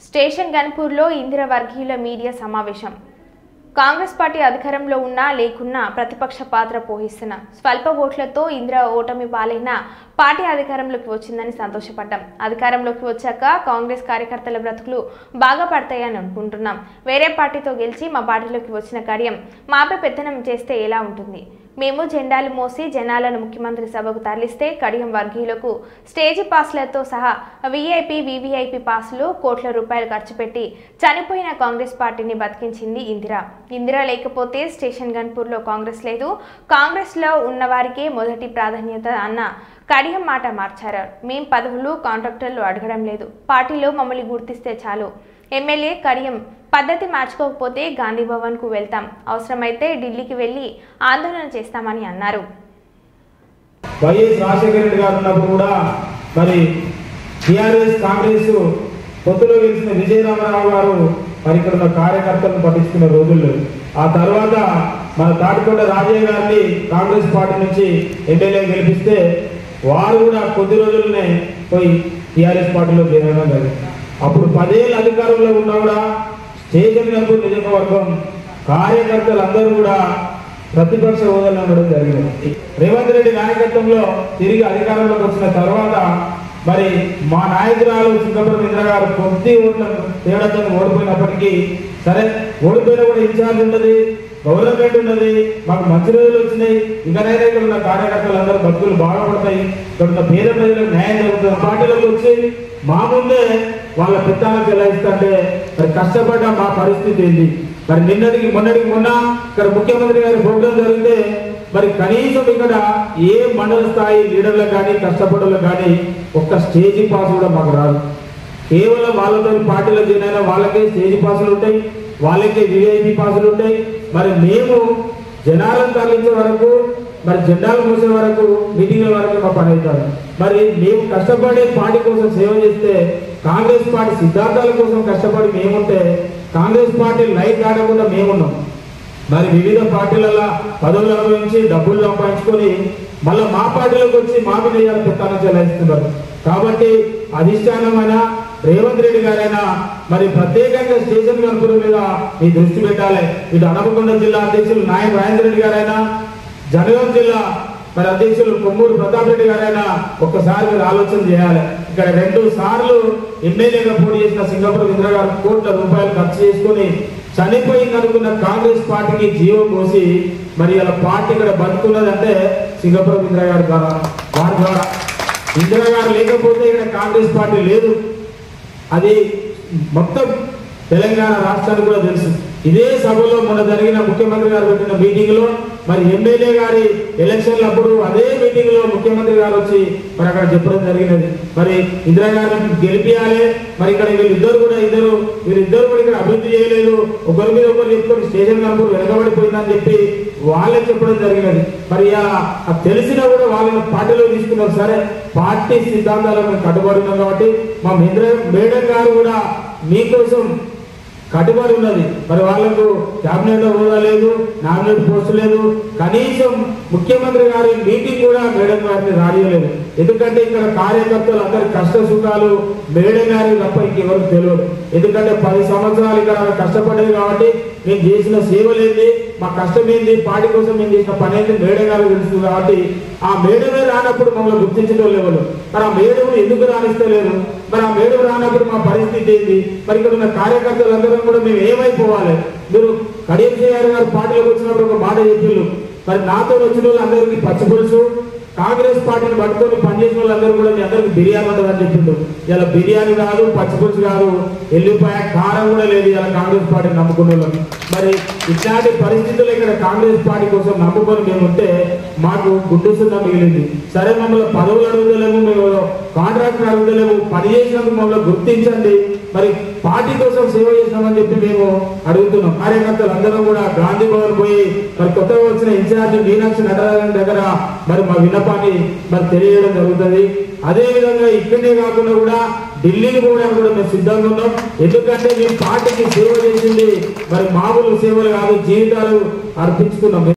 Station గన్పూర్లో Indira వర్గీయుల media సమావేశం. Congress party అధికారంలో ఉన్నా లేకున్నా ప్రతిపక్ష పాత్ర పోషిస్తున్న స్వల్ప ఓట్లతో ఇందిర ఓటమి పాలైన పార్టీ అధికారంలోకి వచ్చిందని సంతోషపడ్డాం. అధికారంలోకి వచ్చాక కాంగ్రెస్ కార్యకర్తల బ్రతుకులు బాగా పడతాయని అనుకుంటున్నాం. వేరే పార్టీతో గెలిచి మా పార్టీలోకి వచ్చిన కార్యం మాపై పెత్తనం చేస్తే ఎలా ఉంటుంది? మేము జెండాలు మోసి జనాలను ముఖ్యమంత్రి సభకు తరలిస్తే కడియం వర్గీయులకు స్టేజీ పాస్లతో సహా వీఐపీ వీవీఐపీ పాసులు కోట్ల రూపాయలు ఖర్చు పెట్టి చనిపోయిన కాంగ్రెస్ పార్టీని బతికించింది ఇందిర లేకపోతే స్టేషన్ గన్పూర్లో కాంగ్రెస్ లేదు, కాంగ్రెస్లో ఉన్నవారికే మొదటి ప్రాధాన్యత అన్న కడియం మాట మార్చారు. మేం పదవులు కాంట్రాక్టర్లు అడగడం లేదు, పార్టీలో మమ్మల్ని గుర్తిస్తే చాలు. ఎమ్మెల్యే కడియం పద్ధతి మార్చుకోకపోతే గాంధీ భవన్ కు వెళ్తాం, అవసరమైతే ఢిల్లీకి వెళ్లి ఆందోళన చేస్తామని అన్నారు. వైఎస్ రాజశేఖర రెడ్డి గారు ఉన్నప్పుడు కూడా మరి టీఆర్ఎస్ కాంగ్రెస్ పొత్తులో గెలిచిన విజయరామరావు గారు మరి ఇక్కడ ఉన్న కార్యకర్తలను పట్టించుకున్న రోజుల్లో ఆ తర్వాత మన తాటికొండ రాజయ్య గారిని కాంగ్రెస్ పార్టీ నుంచి ఎమ్మెల్యే గెలిపిస్తే వారు కూడా కొద్ది రోజుల్లోనే పోయి టీఆర్ఎస్ పార్టీలో చేరడం జరిగింది. అప్పుడు 10 ఏళ్ళ అధికారంలో ఉన్నా కూడా స్టేషన్ గన్పూర్ నియోజకవర్గం కార్యకర్తలందరూ కూడా ప్రతిపక్ష హోదాలో ఉండడం జరిగింది. రేవంత్ రెడ్డి నాయకత్వంలో తిరిగి అధికారంలోకి వచ్చిన తర్వాత మరి మా నాయకురాలు సింగపురం ఇందిర గారు కొద్ది ఓట్ల తేడాతో ఓడిపోయినప్పటికీ సరే ఓడిపోయినా కూడా ఇన్ఛార్జ్ ఉన్నది, గవర్నమెంట్ ఉన్నది, మాకు మంచి రోజులు వచ్చినాయి, ఇంకనైనా ఇక్కడ ఉన్న కార్యకర్తలందరూ బతుకులు బాగుపడతాయి, ఇక్కడ ఉన్న పేద ప్రజలకు న్యాయం జరుగుతుంది. పార్టీలోకి వచ్చి మా ముందే వాళ్ళ పెత్తనాలు చెల్లాయిస్తుంటే మరి కష్టపడ్డ మా పరిస్థితి ఏంటి? మరి మొన్నటికి మొన్న ఇక్కడ ముఖ్యమంత్రి గారి ప్రోగ్రాం జరిగితే మరి కనీసం ఇక్కడ ఏ మండల స్థాయి లీడర్లకు కానీ కష్టపడులకు కానీ ఒక్క స్టేజీ పాస్ కూడా మాకు రాదు. కేవలం వాళ్ళతో పార్టీలో చేరిన వాళ్ళకే స్టేజీ పాసులు ఉంటాయి, వాళ్ళకే విఐపీ పాసులు ఉంటాయి. మరి మేము జనాలను తరలించే వరకు మరి జెండాలు మోసే వరకు మీటింగ్ల వరకు మా పని అవుతారు. మరి మేము కష్టపడే పార్టీ కోసం సేవ చేస్తే కాంగ్రెస్ పార్టీ సిద్ధాంతాల కోసం కష్టపడి మేముంటే కాంగ్రెస్ పార్టీ లైట్ ఆడకుండా మేమున్నాం. మరి వివిధ పార్టీలలో పదవులు అనుభవించి డబ్బులు సంపాదించుకొని మళ్ళీ మా పార్టీలోకి వచ్చి మా మీద పెత్తనం చెల్లిస్తున్నారు. కాబట్టి అధిష్టానమైన రేవంత్ రెడ్డి గారైనా మరి ప్రత్యేకంగా స్టేషన్ గన్పూర్ మీద మీ దృష్టి పెట్టాలి. ఇటు హన్మకొండ జిల్లా అధ్యక్షులు నాయన రాజేంద్ర రెడ్డి గారైనా, జనగాం జిల్లా మరి అధ్యక్షులు కొమ్మూరు ప్రతాప్ రెడ్డి గారైనా ఒక్కసారి మీరు ఆలోచన చేయాలి. ఇక్కడ 2 సార్లు ఎమ్మెల్యేగా పోటీ చేసిన సింగపురం ఇందిర గారు కోట్ల రూపాయలు ఖర్చు చేసుకుని చనిపోయిందనుకున్న కాంగ్రెస్ పార్టీకి జీవం పోసి మరి ఇలా పార్టీ ఇక్కడ బతుకున్నదంటే సింగపురం ఇందిర గారు ద్వారా. వారి ద్వారా ఇందిర గారు లేకపోతే ఇక్కడ కాంగ్రెస్ పార్టీ లేదు. అది మొత్తం తెలంగాణ రాష్ట్రానికి కూడా తెలుసు. ఇదే సభలో మొన్న జరిగిన ముఖ్యమంత్రి గారు పెట్టిన మీటింగ్ లో మరి ఎమ్మెల్యే గారి ఎలక్షన్ల అప్పుడు అదే మీటింగ్ లో ముఖ్యమంత్రి గారు వచ్చి మరి అక్కడ చెప్పడం జరిగినది. మరి ఇందిరా గారిని గెలిపియాలి, మరి ఇక్కడ వీళ్ళిద్దరు కూడా ఇక్కడ అభివృద్ధి చేయలేదు, ఒకరి మీద ఒకరు చెప్పుకొని స్టేషన్ గన్పూర్ వెనకబడిపోయిందని చెప్పి వాళ్ళే చెప్పడం జరిగినది. మరి అది తెలిసినా కూడా వాళ్ళని పార్టీలో తీసుకున్నారు. సరే పార్టీ సిద్ధాంతాలకు కట్టుబడి ఉన్నాం కాబట్టి మా మేడం గారు కూడా మీకోసం కట్టుబడి ఉన్నది. మరి వాళ్ళకు క్యాబినెట్ హోదా లేదు, నామినేట్ పోస్ట్ లేదు, కనీసం ముఖ్యమంత్రి గారి మీటింగ్ కూడా మేడం గారిని రానియలేదు. ఎందుకంటే ఇక్కడ కార్యకర్తలు అందరి కష్ట సుఖాలు మేడం గారికి తప్ప ఇంకెవరికి తెలియదు. ఎందుకంటే 10 సంవత్సరాలు ఇక్కడ కష్టపడేది కాబట్టి మేము చేసిన సేవలు ఏంది, మా కష్టం ఏంది, పార్టీ కోసం మేము చేసిన పని ఏంటి మేడం గారికి తెలుసు. కాబట్టి ఆ మేడమే రానప్పుడు మమ్మల్ని గుర్తించడం లేవు. మరి ఆ మేడం ఎందుకు రాణిస్తలేదు? మరి ఆ మేడం రానప్పుడు మా పరిస్థితి ఏంది? మరి ఇక్కడ ఉన్న కార్యకర్తలందరం కూడా మేము ఏమైపోవాలి? మీరు కడియం శ్రీగారు గారు పార్టీలోకి వచ్చినప్పుడు ఒక మాట చెప్పిళ్ళు, మరి నాతో వచ్చిన వాళ్ళు అందరికీ పచ్చిపులుసు, కాంగ్రెస్ పార్టీని పట్టుకొని పనిచేసిన వాళ్ళందరూ కూడా మీ అందరికి బిర్యానీ ఉండదని చెప్పిండు. ఇలా బిర్యానీ కాదు, పచ్చిపులుసు కాదు, ఎల్లిపాయ కారం కూడా లేదు ఇలా కాంగ్రెస్ పార్టీని నమ్ముకున్న వాళ్ళకి. మరి ఇట్లాంటి పరిస్థితుల్లో ఇక్కడ కాంగ్రెస్ పార్టీ కోసం నమ్ముకొని మేము ఉంటే మాకు గుడ్డు సున్నా మిగిలింది. సరే మమ్మల్ని పదవులు అడుగుదలేము, మేము కాంట్రాక్టర్ అడుగుదలేము, పని చేసినందుకు మమ్మల్ని గుర్తించండి, మరి పార్టీ కోసం సేవ చేసినామని చెప్పి మేము అడుగుతున్నాం. కార్యకర్తలు అందరం కూడా గాంధీ భవన్ పోయి మరి కొత్తగా వచ్చిన ఇన్ఛార్జి మీనాక్షి నటరాజన్ దగ్గర మరి మా విన్నపాన్ని మరి తెలియజేయడం జరుగుతుంది. అదే విధంగా ఇక్కడే కాకుండా కూడా ఢిల్లీని పోవడానికి కూడా మేము సిద్ధంగా ఉన్నాం. ఎందుకంటే మేము పార్టీకి సేవ చేసింది మరి మామూలు సేవలు కాదు, జీవితాలు అర్పించుకున్నాం.